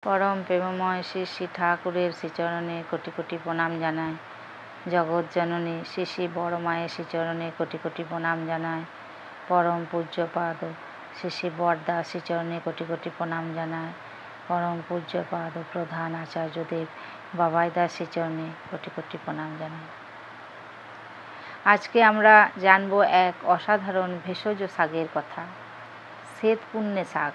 পরম প্রেমময় শ্রী শ্রী ঠাকুরের শ্রীচরণে কোটি কোটি প্রণাম জানায়। জগৎজননী শ্রী শ্রী বড় মায়ের শ্রীচরণে কোটি কোটি প্রণাম জানায়। পরম পূজ্যপাদ শ্রী শ্রী বরদাস শ্রীচরণে কোটি কোটি প্রণাম জানায়। পরম পূজ্যপাদ প্রধান আচার্যদেব বাবাইদাস শ্রীচরণে কোটি কোটি প্রণাম জানায়। আজকে আমরা জানব এক অসাধারণ ভেষজ শাকের কথা, শ্বেতপুণ্যে শাক।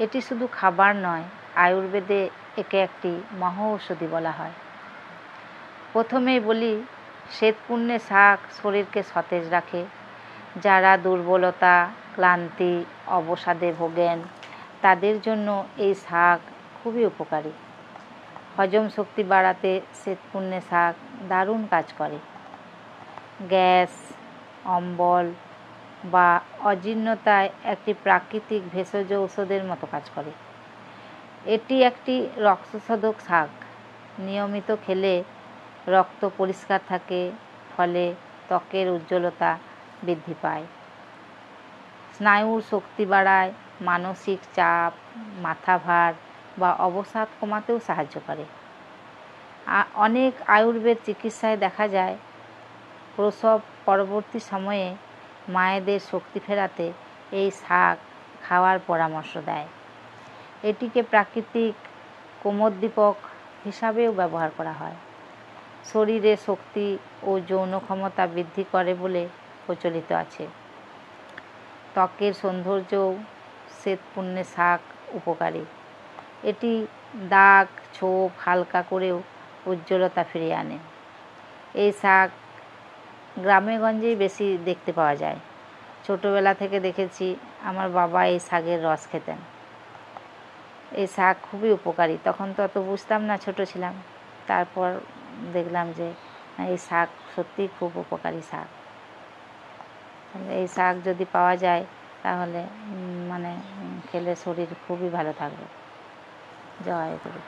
এটি শুধু খাবার নয়, আয়ুর্বেদে একে একটি মহৌষধি বলা হয়। প্রথমেই বলি, শ্বেতপুণ্যে শাক শরীরকে সতেজ রাখে। যারা দুর্বলতা, ক্লান্তি, অবসাদে ভোগেন তাদের জন্য এই শাক খুবই উপকারী। হজম শক্তি বাড়াতে শ্বেতপুণ্যে শাক দারুণ কাজ করে। গ্যাস, অম্বল বা অজীর্ণতায় একটি প্রাকৃতিক ভেষজ ঔষধের মতো কাজ করে। এটি একটি রক্তশোধক শাক। নিয়মিত খেলে রক্ত পরিষ্কার থাকে, ফলে ত্বকের উজ্জ্বলতা বৃদ্ধি পায়। স্নায়ুর শক্তি বাড়ায়, মানসিক চাপ, মাথা ভার বা অবসাদ কমাতেও সাহায্য করে। অনেক আয়ুর্বেদ চিকিৎসায় দেখা যায় প্রসব পরবর্তী সময়ে মায়েদের শক্তি ফেরাতে এই শাক খাওয়ার পরামর্শ দেয়। এটিকে প্রাকৃতিক কোমোদ্দীপক হিসাবেও ব্যবহার করা হয়। শরীরে শক্তি ও যৌন ক্ষমতা বৃদ্ধি করে বলে প্রচলিত আছে। ত্বকের সৌন্দর্যও শ্বেতপুণ্যে শাক উপকারী। এটি দাগ ছোপ হালকা করেও উজ্জ্বলতা ফিরিয়ে আনে। এই শাক গ্রামে গঞ্জেই বেশি দেখতে পাওয়া যায়। ছোটোবেলা থেকে দেখেছি আমার বাবা এই শাকের রস খেতেন। এই শাক খুবই উপকারী। তখন তো অত বুঝতাম না, ছোট ছিলাম। তারপর দেখলাম যে এই শাক সত্যিই খুব উপকারী শাক। এই শাক যদি পাওয়া যায় তাহলে খেলে শরীর খুবই ভালো থাকবে। জয় গুরু।